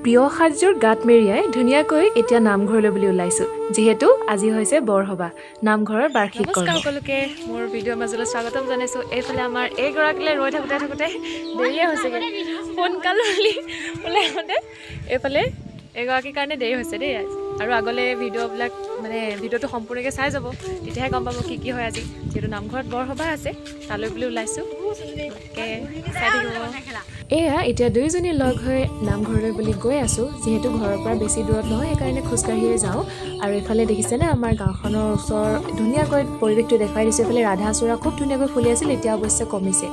প্ৰিয় সাজযোৰ গাত মেৰিয়াই ধুনীয়াকৈ এতিয়া নামঘৰলৈ বুলি ওলাইছোঁ যিহেতু আজি হৈছে বৰসভা নামঘৰৰ বাৰ্ষিক কৰ্ম। সকলোকে মোৰ ভিডিঅ'ৰ মাজলৈ স্বাগতম জনাইছোঁ। এইফালে আমাৰ এইগৰাকীলৈ ৰৈ থাকোঁতে দেৰিয়ে হৈছেগৈ, সোনকাল ওলাই আহোঁতে এইফালে এগৰাকীৰ কাৰণে দেৰি হৈছে দেই। আৰু আগলৈ ভিডিঅ'বিলাক মানে ভিডিঅ'টো সম্পূৰ্ণকৈ চাই যাব, তেতিয়াহে গম পাব কি হয় আজি। যিহেতু নামঘৰত বৰসভা আছে তালৈ বুলি ওলাইছোঁ, চাই থাকিব। এয়া এতিয়া দুয়োজনী লগ হৈ নামঘৰলৈ বুলি গৈ আছোঁ। যিহেতু ঘৰৰ পৰা বেছি দূৰত নহয় সেইকাৰণে খোজকাঢ়িয়ে যাওঁ। আৰু এইফালে দেখিছেনে আমাৰ গাঁওখনৰ ওচৰ ধুনীয়াকৈ পৰিৱেশটো দেখুৱাই দিছোঁ। এইফালে ৰাধাচূড়া খুব ধুনীয়াকৈ ফুলি আছিল, এতিয়া অৱশ্যে কমিছে।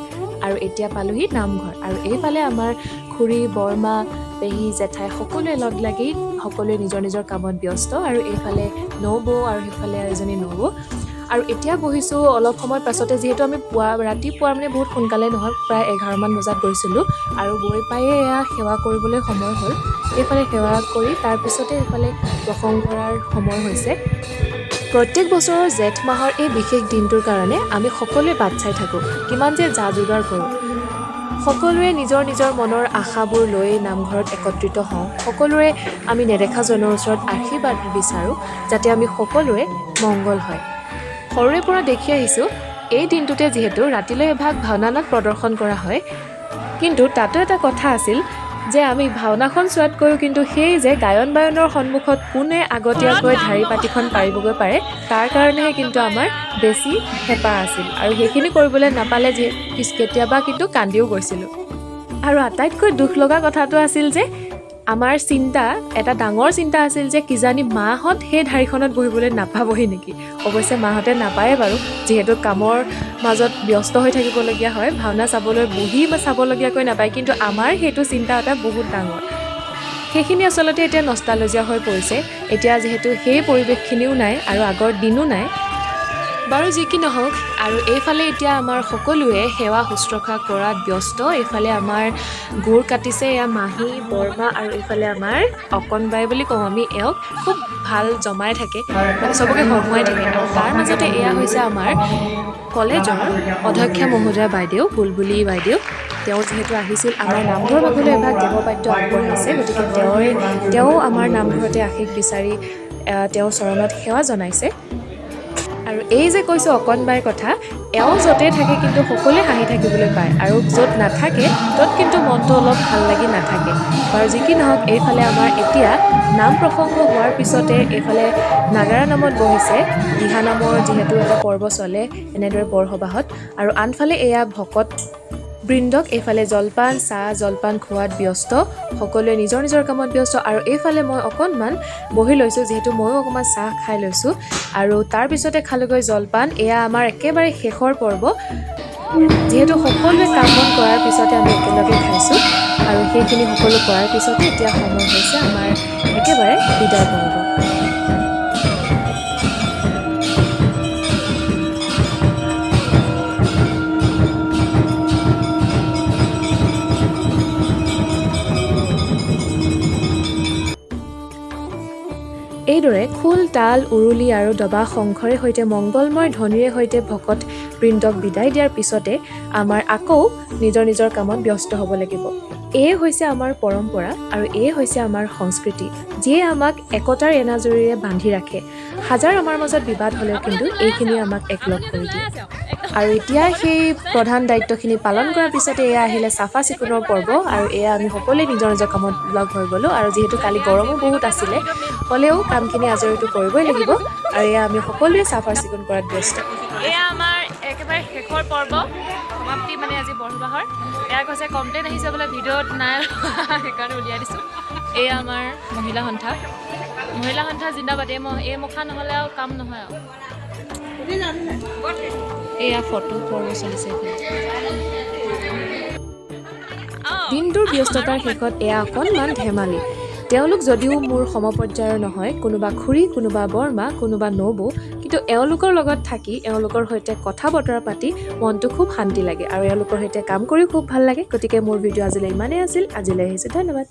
আৰু এতিয়া পালোহি নামঘৰ। আৰু এইফালে আমাৰ খুৰী বৰমা পেহী জেঠাই সকলোৱে লগ লাগি সকলোৱে নিজৰ নিজৰ কামত ব্যস্ত। আৰু এইফালে নবৌ আৰু সেইফালে এজনী নবৌ। আৰু এতিয়া বহিছোঁ অলপ সময় পাছতে, যিহেতু আমি ৰাতিপুৱা মানে বহুত সোনকালে নহয়, প্ৰায় 11মান বজাত গৈছিলোঁ। আৰু গৈ পায়ে এয়া সেৱা কৰিবলৈ সময় হ'ল। এইফালে সেৱা কৰি তাৰপিছতে এইফালে প্ৰসংগ কৰাৰ সময় হৈছে। প্ৰত্যেক বছৰৰ জেঠ মাহৰ এই বিশেষ দিনটোৰ কাৰণে আমি সকলোৱে বাট চাই থাকোঁ, কিমান যে যা যোগাৰ কৰোঁ। সকলোৱে নিজৰ নিজৰ মনৰ আশাবোৰ লৈ নামঘৰত একত্ৰিত হওঁ। সকলোৰে আমি নেদেখাজনৰ ওচৰত আশীৰ্বাদ বিচাৰোঁ যাতে আমি সকলোৰে মংগল হয়। সৰুৰে পৰা দেখি আহিছোঁ এই দিনটোতে যিহেতু ৰাতিলৈ এভাগ ভাওনা নাট প্ৰদৰ্শন কৰা হয়, কিন্তু তাতো এটা কথা আছিল যে আমি ভাওনাখন চোৱাতকৈও কিন্তু সেই যে গায়ন বায়নৰ সন্মুখত কোনে আগতীয়াকৈ ঢাৰি পাতিখন পাৰিবগৈ পাৰে তাৰ কাৰণেহে কিন্তু আমাৰ বেছি হেঁপাহ আছিল। আৰু সেইখিনি কৰিবলৈ নাপালে কেতিয়াবা কিন্তু কান্দিও গৈছিলোঁ। আৰু আটাইতকৈ দুখ লগা কথাটো আছিল যে আমাৰ এটা ডাঙৰ চিন্তা আছিল যে কিজানি মাহঁত সেই ঢাৰিখনত বহিবলৈ নাপাবহি নেকি। অৱশ্যে মাহঁতে নাপায়ে বাৰু, যিহেতু কামৰ মাজত ব্যস্ত হৈ থাকিবলগীয়া হয়, ভাওনা চাবলৈ চাবলগীয়াকৈ নাপায়। কিন্তু আমাৰ সেইটো চিন্তা এটা বহুত ডাঙৰ। সেইখিনি আচলতে এতিয়া নষ্টালজিয়া হৈ পৰিছে। এতিয়া যিহেতু সেই পৰিৱেশখিনিও নাই আৰু আগৰ দিনো নাই। বাৰু যি কি নহওক, আৰু এইফালে এতিয়া আমাৰ সকলোৱে সেৱা শুশ্ৰূষা কৰাত ব্যস্ত। এইফালে আমাৰ গুৰ কাটিছে এয়া মাহী বৰমা, আৰু এইফালে আমাৰ অকণবাই বুলি কওঁ আমি এওঁক, খুব ভাল জমাই থাকে, মানে চবকে হহুৱাই থাকে। আৰু তাৰ মাজতে এয়া হৈছে আমাৰ কলেজৰ অধ্যক্ষা মহোদয়া বাইদেউ বুলবুলি বাইদেউ। তেওঁ যিহেতু আহিছিল আমাৰ নামঘৰ ভাগলৈ এভাগ দেৱবাদ্য আগবঢ়াইছে, গতিকে তেওঁ আমাৰ নামঘৰতে আশীষ বিচাৰি তেওঁৰ চৰণত সেৱা জনাইছে। আৰু এই যে কৈছোঁ অকণবাইৰ কথা, এওঁ য'তে থাকে কিন্তু সকলোৱে হাঁহি থাকিবলৈ পায়, আৰু য'ত নাথাকে ত'ত কিন্তু মনটো অলপ ভাল লাগি নাথাকে। বাৰু যি কি নহওক, এইফালে আমাৰ এতিয়া নাম প্ৰসংগ হোৱাৰ পিছতে এইফালে নাগাৰা নামত বহিছে। দিহানামৰ যিহেতু এটা পৰ্ব চলে এনেদৰে বৰসবাহত, আৰু আনফালে এয়া ভকত বৃন্দক এইফালে চাহ জলপান খোৱাত ব্যস্ত। সকলোৱে নিজৰ নিজৰ কামত ব্যস্ত। আৰু এইফালে মই অকণমান বহি লৈছোঁ, যিহেতু ময়ো অকণমান চাহ খাই লৈছোঁ। আৰু তাৰপিছতে খালোগৈ জলপান। এয়া আমাৰ একেবাৰে শেষৰ পৰ্ব, যিহেতু সকলোৱে কাম বন কৰাৰ পিছতে আমি একেলগে খাইছোঁ। আৰু সেইখিনি সকলো কৰাৰ পিছতে এতিয়া সময় হৈছে আমাৰ একেবাৰে বিদায় পৰ্ব। এইদৰে খোল তাল উৰুলি আৰু দবা শংখৰে সৈতে মংগলময় ধ্বনিৰে সৈতে ভকত বৃন্দক বিদায় দিয়াৰ পিছতে আমাৰ আকৌ নিজৰ নিজৰ কামত ব্যস্ত হ'ব লাগিব। এয়ে হৈছে আমাৰ পৰম্পৰা আৰু এয়ে হৈছে আমাৰ সংস্কৃতি, যিয়ে আমাক একতাৰ এনাজৰীৰে বান্ধি ৰাখে। হাজাৰ আমাৰ মাজত বিবাদ হ'লেও কিন্তু এইখিনিয়ে আমাক একলগ কৰি দিয়ে। আৰু এতিয়া সেই প্ৰধান দায়িত্বখিনি পালন কৰাৰ পিছতে এয়া আহিলে চাফা চিকুণৰ পৰ্ব। আৰু এয়া আমি সকলোৱে নিজৰ নিজৰ কামত লগ হৈ গ'লোঁ। আৰু যিহেতু কালি গৰমো বহুত আছিলে, হ'লেও কামখিনি আজৰিটো কৰিবই লাগিব। আৰু এয়া আমি সকলোৱে চাফা চিকুণ কৰাত ব্যস্ত। এয়া আমাৰ একেবাৰে শেষৰ পৰ্ব সমাপ্তি, মানে আজি বৰসবাহৰ। এয়া কৈছে কমপ্লেইন আহিছে বোলে ভিডিঅ'ত নাই, সেইকাৰণে উলিয়াই দিছোঁ। এয়া আমাৰ মহিলা সন্থা জিন্দাবাদ। এই মুখা নহ'লে আৰু কাম নহয় আৰু। এয়া ফটো পৰ্ব চলিছে। দিনটোৰ ব্যস্ততাৰ শেষত এয়া অকণমান ধেমালি। তেওঁলোক যদিও মোৰ সমপৰ্যায়ৰ নহয়, কোনোবা খুৰী, কোনোবা বৰমা, কোনোবা নবৌ, কিন্তু এওঁলোকৰ লগত থাকি এওঁলোকৰ সৈতে কথা বতৰা পাতি মনটো খুব শান্তি লাগে। আৰু এওঁলোকৰ সৈতে কাম কৰিও খুব ভাল লাগে। গতিকে মোৰ ভিডিঅ' আজিলৈ ইমানেই আছিল। আজিলৈ আহিছোঁ, ধন্যবাদ।